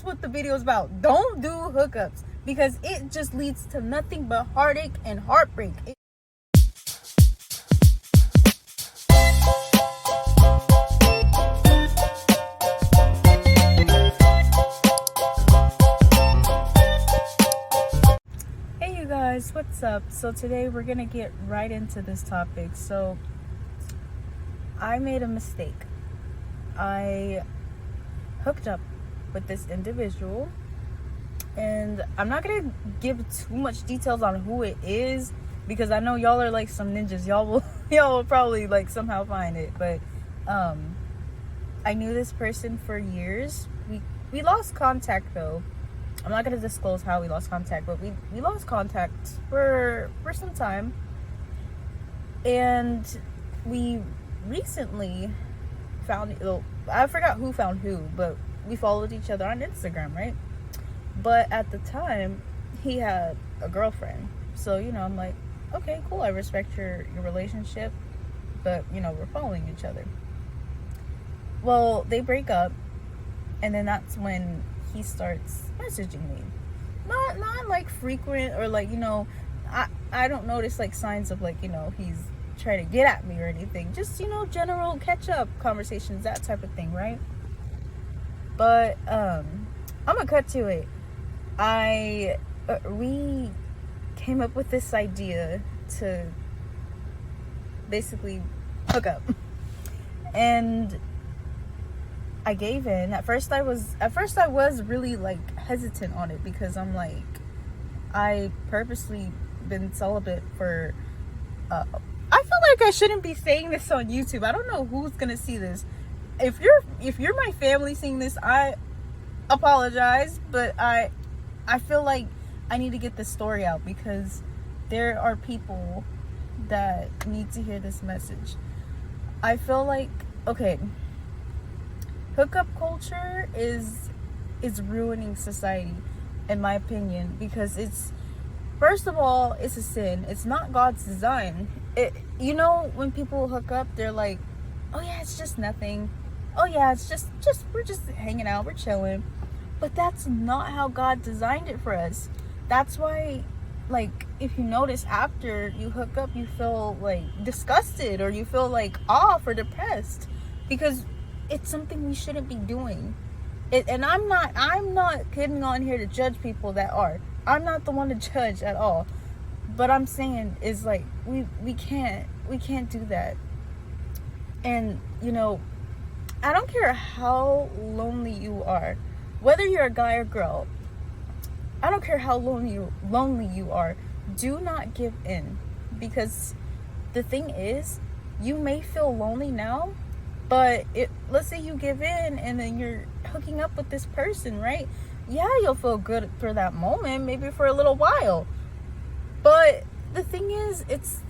that's what the video is about. Don't do hookups, because it just leads to nothing but heartache and heartbreak. Hey you guys, what's up? So today we're gonna get right into this topic. So I made a mistake. I hooked up with this individual, and I'm not gonna give too much details on who it is, because I know y'all are like some ninjas. Y'all will probably like somehow find it. But I knew this person for years. We lost contact though. I'm not gonna disclose how we lost contact, but we lost contact for some time. And we recently found, I forgot who found who, but we followed each other on Instagram, right? But at the time, he had a girlfriend. So, I'm like, okay, cool, I respect your relationship, but, we're following each other. Well, they break up, and then that's when he starts messaging me. Not like frequent, or like, I don't notice like signs of like, he's trying to get at me or anything. Just, general catch up conversations, that type of thing, right? But I'm gonna cut to it. We came up with this idea to basically hook up, and I gave in. At first I was really like hesitant on it, because I'm like, I purposely been celibate for I feel like I shouldn't be saying this on YouTube. I don't know who's gonna see this. If you're my family seeing this, I apologize, but I feel like I need to get this story out, because there are people that need to hear this message. I feel like, okay, hookup culture is ruining society, in my opinion, because it's, first of all, it's a sin. It's not God's design. When people hook up, they're like, oh yeah, it's just nothing. Oh yeah, it's just we're just hanging out, we're chilling. But that's not how God designed it for us. That's why, like, if you notice, after you hook up, you feel like disgusted, or you feel like off or depressed, because it's something we shouldn't be doing. And I'm not getting on here to judge people that are. I'm not the one to judge at all. But I'm saying is like, we can't do that. And I don't care how lonely you are, whether you're a guy or girl. I don't care how lonely you are. Do not give in, because the thing is, you may feel lonely now, but let's say you give in and then you're hooking up with this person, right? Yeah, you'll feel good for that moment, maybe for a little while. But the thing is, it's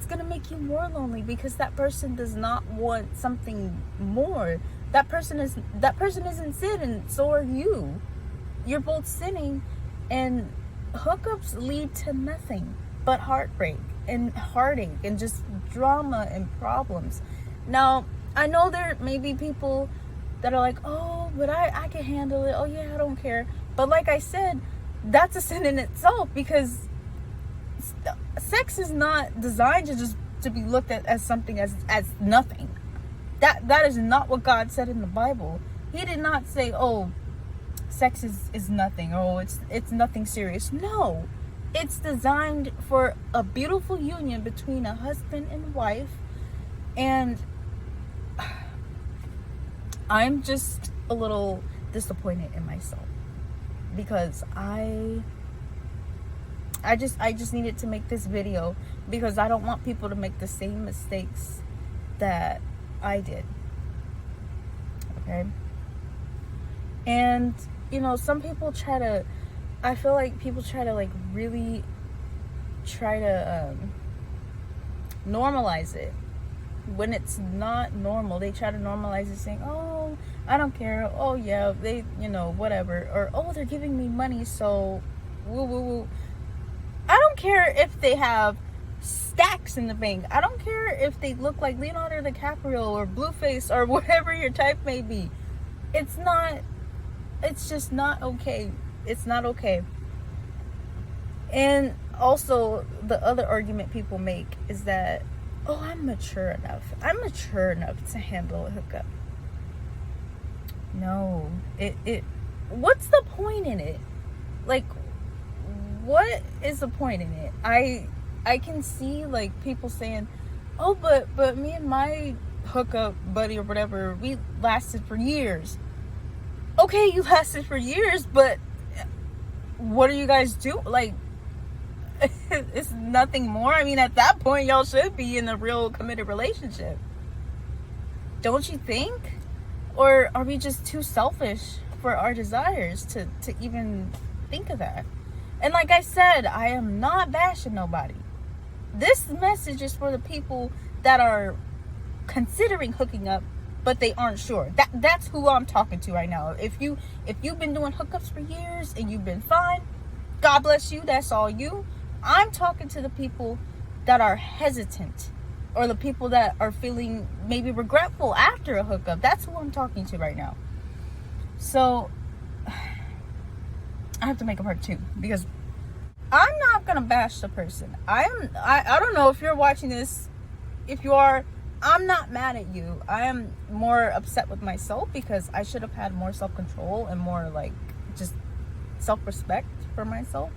gonna make you more lonely, because that person does not want something more. That person isn't sinning, so are you. You're both sinning, and hookups lead to nothing but heartbreak and heartache and just drama and problems. Now, I know there may be people that are like, oh, but I can handle it. Oh yeah, I don't care. But like I said, that's a sin in itself, because sex is not designed to be looked at as something as nothing. That is not what God said in the Bible. He did not say, oh, sex is nothing, or it's nothing serious. No, it's designed for a beautiful union between a husband and wife. And I'm just a little disappointed in myself, because I just needed to make this video, because I don't want people to make the same mistakes that I did. Okay? And some people I feel like people try to like really try to normalize it when it's not normal. They try to normalize it, saying, oh, I don't care, oh yeah, they whatever, or oh, they're giving me money, so woo woo woo. I don't care if they have stacks in the bank. I don't care if they look like Leonardo DiCaprio or Blueface or whatever your type may be. It's not it's just not okay. It's not okay. And also, the other argument people make is that, oh, I'm mature enough. I'm mature enough to handle a hookup. No, what's the point in it? Like, what is the point in it? I can see like people saying, oh, but me and my hookup buddy or whatever, we lasted for years. Okay, you lasted for years, but what do you guys do? Like, it's nothing more. I mean, at that point, y'all should be in a real committed relationship. Don't you think? Or are we just too selfish for our desires to even think of that? And like I said, I am not bashing nobody. This message is for the people that are considering hooking up, but they aren't sure. That's who I'm talking to right now. If you've been doing hookups for years and you've been fine, God bless you. That's all you. I'm talking to the people that are hesitant, or the people that are feeling maybe regretful after a hookup. That's who I'm talking to right now. So I have to make a part 2, because I'm not gonna bash the person. I don't know if you're watching this. If you are, I'm not mad at you. I am more upset with myself, because I should have had more self-control and more like just self-respect for myself,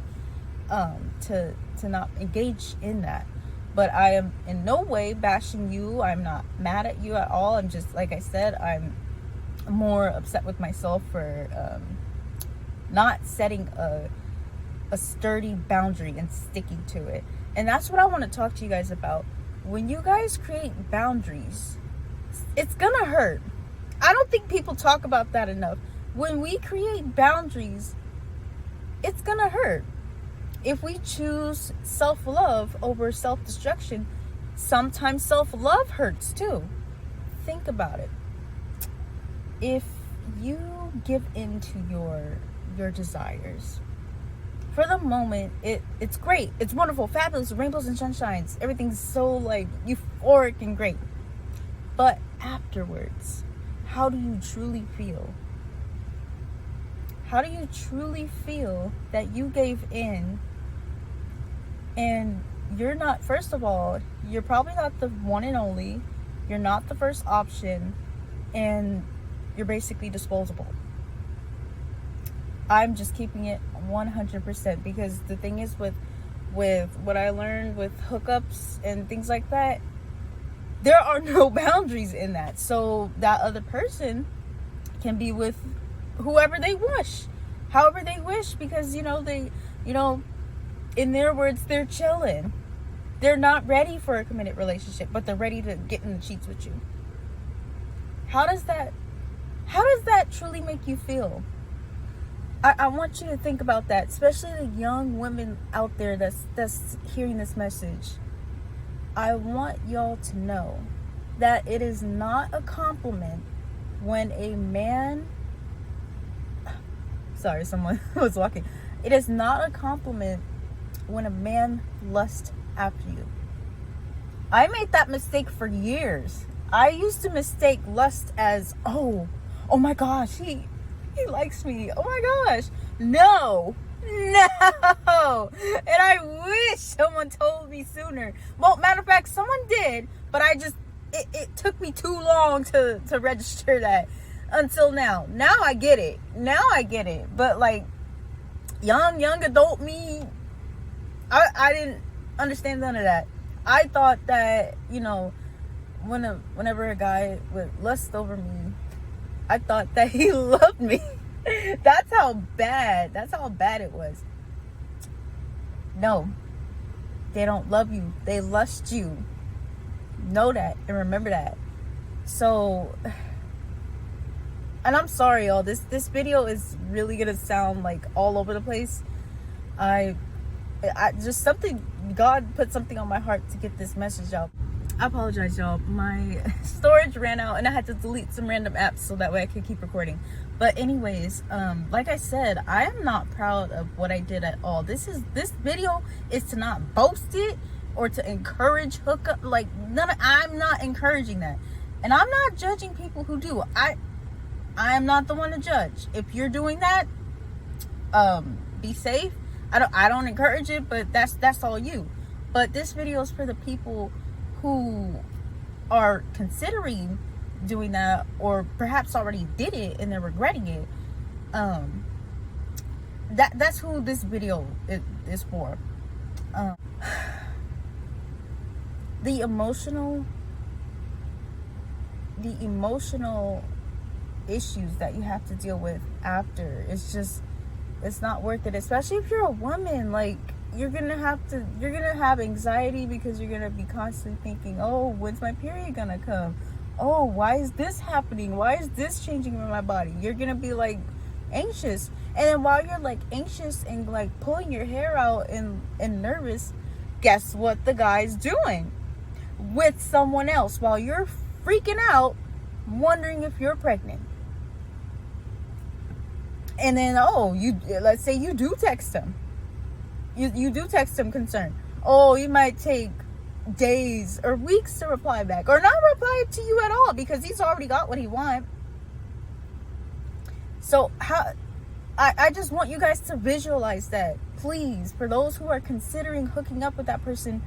to not engage in that. But I am in no way bashing you. I'm not mad at you at all. I'm just, like I said, I'm more upset with myself for not setting a sturdy boundary and sticking to it. And that's what I want to talk to you guys about. When you guys create boundaries, it's gonna hurt. I don't think people talk about that enough. When we create boundaries, it's gonna hurt. If we choose self-love over self-destruction, sometimes self-love hurts too. Think about it. If you give in to your desires, for the moment, it's great. It's wonderful, fabulous, rainbows and sunshines. Everything's so like euphoric and great. But afterwards, how do you truly feel? How do you truly feel that you gave in, and you're not, first of all, you're probably not the one and only, you're not the first option, and you're basically disposable. I'm just keeping it 100%, because the thing is with what I learned with hookups and things like that, there are no boundaries in that. So that other person can be with whoever they wish, however they wish, because they in their words, they're chilling. They're not ready for a committed relationship, but they're ready to get in the sheets with you. How does that truly make you feel? I want you to think about that, especially the young women out there that's hearing this message. I want y'all to know that it is not a compliment when a man... Sorry, someone was walking. It is not a compliment when a man lusts after you. I made that mistake for years. I used to mistake lust as, oh my gosh, he likes me. Oh my gosh. No. And I wish someone told me sooner. Well, matter of fact, someone did, but it took me too long to register that until now. Now I get it. But like young adult me, I didn't understand none of that. I thought that, whenever a guy would lust over me, I thought that he loved me. That's how bad it was. No, they don't love you. They lust you. Know that and remember that. So, and I'm sorry, y'all. This video is really gonna sound like all over the place. I just God put something on my heart to get this message out. I apologize, y'all. My storage ran out and I had to delete some random apps so that way I could keep recording. But anyways, like I said, I am not proud of what I did at all. This video is to not boast it or to encourage hookup. Like I'm not encouraging that. And I'm not judging people who do. I am not the one to judge. If you're doing that, be safe. I don't encourage it, but that's all you. But this video is for the people who are considering doing that, or perhaps already did it and they're regretting it. That's who this video is for. The emotional issues that you have to deal with after, it's not worth it, especially if you're a woman. Like, you're gonna have anxiety because you're gonna be constantly thinking, oh, when's my period gonna come? Oh, why is this happening? Why is this changing in my body? You're gonna be like anxious. And then while you're like anxious and like pulling your hair out and nervous, guess what the guy's doing with someone else while you're freaking out, wondering if you're pregnant. And then, let's say you do text him. You do text him concerned. Oh, you might take days or weeks to reply back, or not reply to you at all because he's already got what he wants. So I just want you guys to visualize that. Please, for those who are considering hooking up with that person,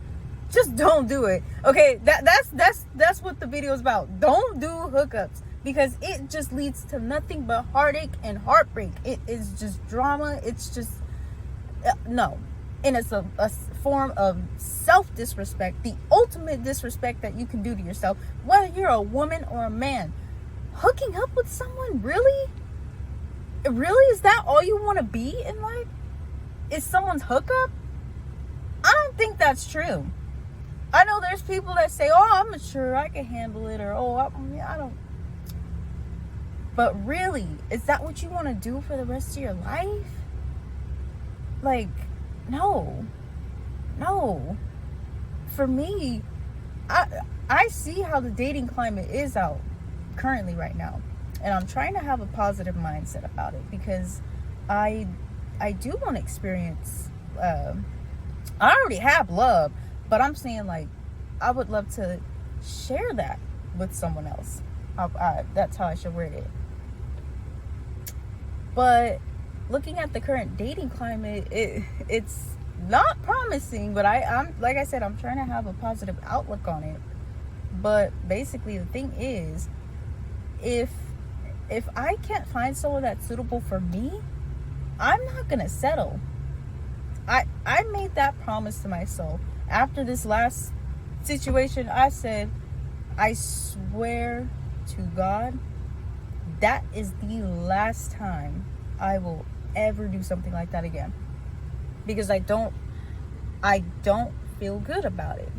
just don't do it. Okay, that's what the video is about. Don't do hookups, because it just leads to nothing but heartache and heartbreak. It is just drama. It's just no. And it's a form of self-disrespect, the ultimate disrespect that you can do to yourself, whether you're a woman or a man. Hooking up with someone, really? Really? Is that all you want to be in life? Is someone's hookup? I don't think that's true. I know there's people that say, oh, I'm mature, I can handle it, or oh, I don't. But really, is that what you want to do for the rest of your life? Like, no. For me, I see how the dating climate is out currently right now, and I'm trying to have a positive mindset about it, because I do want to experience. I already have love, but I'm saying, like, I would love to share that with someone else. That's how I should word it. But looking at the current dating climate, it's not promising. But I'm like I said, I'm trying to have a positive outlook on it. But basically, the thing is, if I can't find someone that's suitable for me, I'm not gonna settle. I made that promise to myself. After this last situation, I said, I swear to God, that is the last time I will ever do something like that again. Because I don't feel good about it.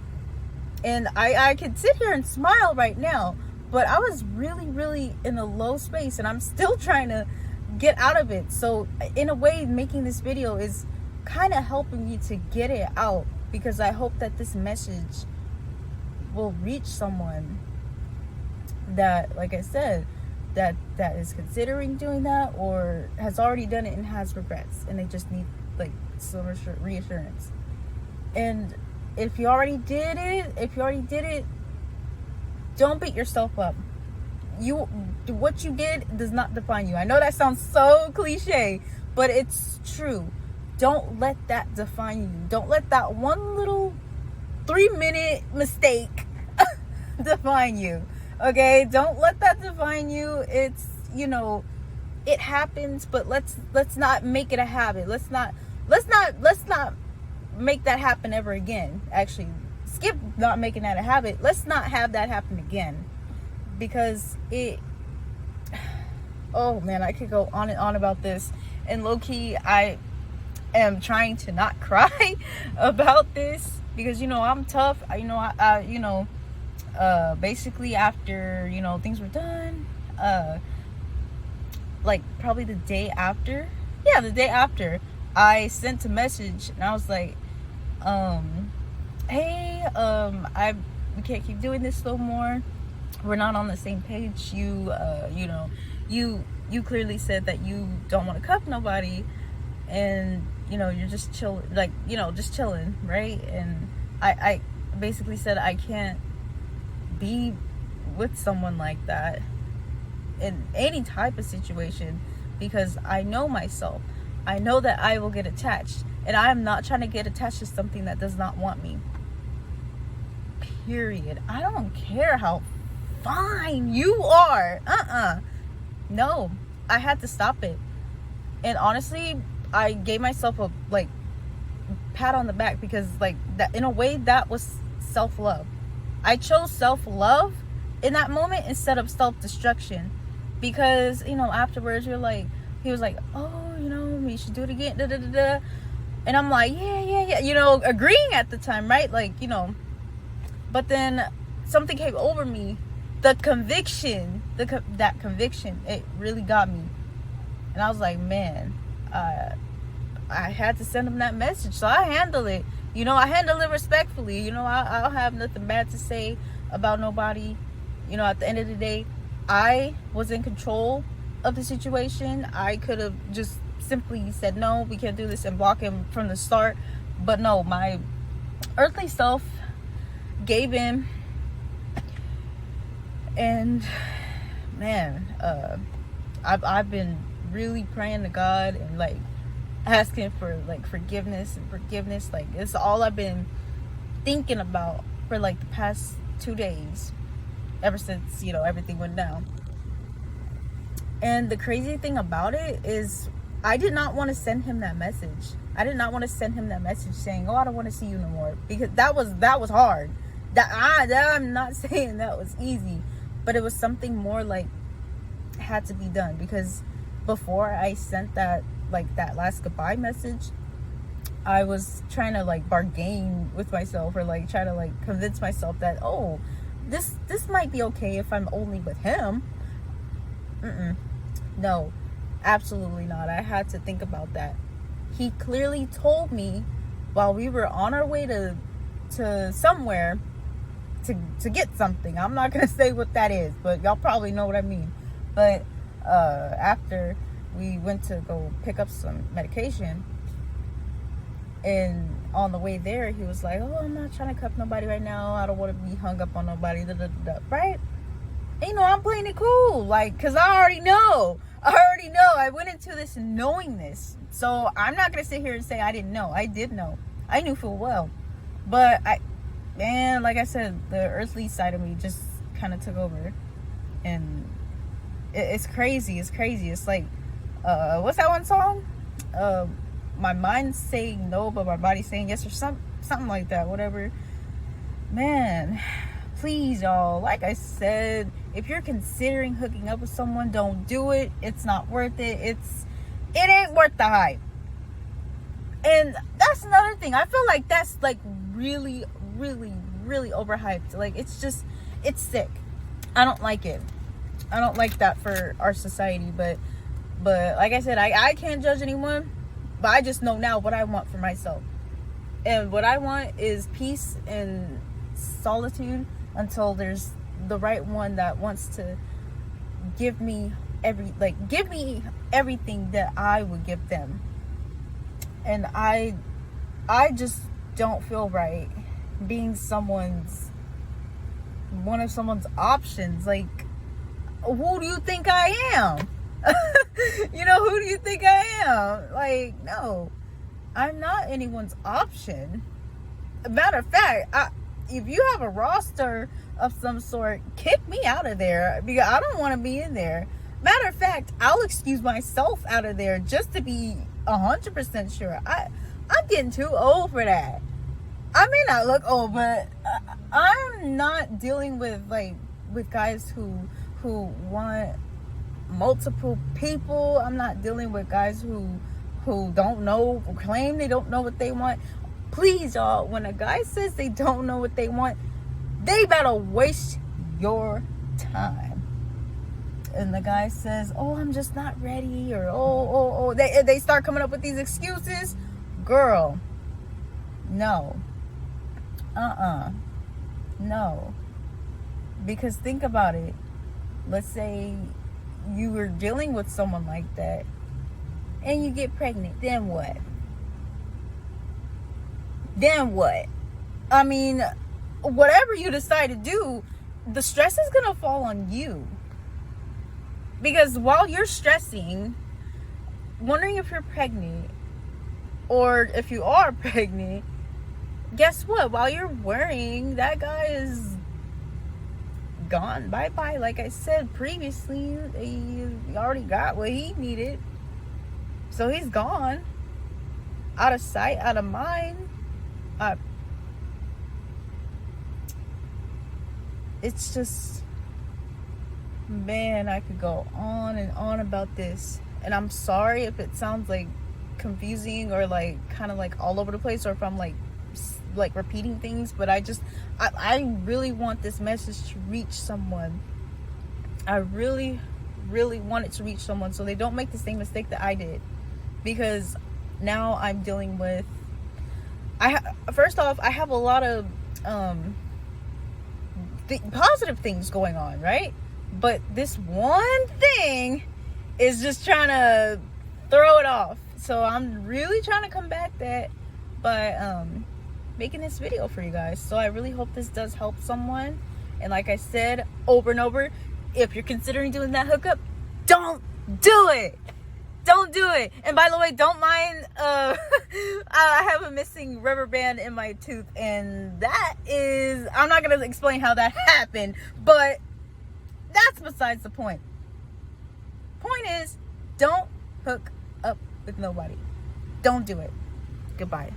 And I could sit here and smile right now, but I was really, really in a low space, and I'm still trying to get out of it. So in a way, making this video is kind of helping me to get it out, because I hope that this message will reach someone that, like I said, that is considering doing that, or has already done it and has regrets, and they just need like some reassurance. And if you already did it, don't beat yourself up. What you did does not define you. I know that sounds so cliche, but it's true. Don't let that define you. Don't let that one little 3-minute mistake define you. Okay? Don't let that define you. It's, it happens, but let's not make it a habit. Let's not make that happen ever again. Actually, skip not making that a habit. Let's not have that happen again, because oh man, I could go on and on about this, and low-key I am trying to not cry about this, because I'm tough. Basically after things were done, like probably the day after, I sent a message, and I was like, hey, we can't keep doing this no more. We're not on the same page. You clearly said that you don't want to cuff nobody, and you're just just chilling, right? And I basically said I can't be with someone like that, in any type of situation, because I know myself. I know that I will get attached, and I am not trying to get attached to something that does not want me. Period. I don't care how fine you are. No, I had to stop it. And honestly, I gave myself a like pat on the back, because like that, in a way, that was self-love. I chose self-love in that moment instead of self-destruction, because afterwards he was like, oh, we should do it again, da, da, da, da. And I'm like, yeah, agreeing at the time, right? But then something came over me, the conviction, that conviction, it really got me. And I was like, man, I had to send him that message. So I handle it. I handle it respectfully. I don't have nothing bad to say about nobody. At the end of the day, I was in control of the situation. I could have just simply said, no, we can't do this, and block him from the start. But no, my earthly self gave in. And man, I've been really praying to God and asking for forgiveness. It's all I've been thinking about for the past 2 days, ever since everything went down. And the crazy thing about it is, I did not want to send him that message. I did not want to send him that message saying, oh, I don't want to see you no more, because that was hard. I'm not saying that was easy, but it was something more had to be done, because before I sent that last goodbye message, I was trying to bargain with myself, or try to convince myself that, oh, this might be okay if I'm only with him. No, absolutely not. I had to think about that. He clearly told me while we were on our way to somewhere to get something. I'm not gonna say what that is, but y'all probably know what I mean. But after we went to go pick up some medication, and on the way there, he was like, oh, I'm not trying to cuff nobody right now. I don't want to be hung up on nobody, right? And, I'm playing it cool, because I already know. I went into this knowing this. So I'm not going to sit here and say I didn't know. I did know. I knew full well. But, like I said, the earthly side of me just kind of took over. And it's crazy. It's crazy. It's what's that one song? My mind's saying no, but my body's saying yes, or something like that. Whatever. Man, please, y'all. Like I said, if you're considering hooking up with someone, don't do it. It's not worth it. It ain't worth the hype. And that's another thing. I feel like that's really, really, really overhyped. It's sick. I don't like it. I don't like that for our society. But like I said, I can't judge anyone. But I just know now what I want for myself. And what I want is peace and solitude until there's the right one that wants to give me everything that I would give them. And I just don't feel right being one of someone's options. Who do you think I am? Who do you think I am? No, I'm not anyone's option. Matter of fact, if you have a roster of some sort, kick me out of there, because I don't want to be in there. Matter of fact, I'll excuse myself out of there just to be 100% sure. I'm getting too old for that. I may not look old, but I'm not dealing with guys who want multiple people. I'm not dealing with guys who don't know, who claim they don't know what they want. Please, y'all, when a guy says they don't know what they want, they better waste your time. And the guy says, oh, I'm just not ready, or oh, they start coming up with these excuses. Girl, no. No. Because think about it. Let's say you were dealing with someone like that and you get pregnant. Then what? I mean, whatever you decide to do, the stress is going to fall on you. Because while you're stressing, wondering if you're pregnant, or if you are pregnant, guess what? While you're worrying, that guy is gone. Bye-bye. Like I said previously, he already got what he needed. So he's gone. Out of sight, out of mind. It's just, man, I could go on and on about this. And I'm sorry if it sounds like confusing or like kind of like all over the place, or if I'm like repeating things, but I really want this message to reach someone. I really want it to reach someone so they don't make the same mistake that I did. Because now I'm dealing with, first off, I have a lot of positive things going on, right? But this one thing is just trying to throw it off. So I'm really trying to combat that by making this video for you guys. So I really hope this does help someone. And like I said over and over, if you're considering doing that hookup, don't do it. Don't do it. And by the way, don't mind, I have a missing rubber band in my tooth, and that is, I'm not going to explain how that happened, but that's besides the point. Point is, don't hook up with nobody. Don't do it. Goodbye.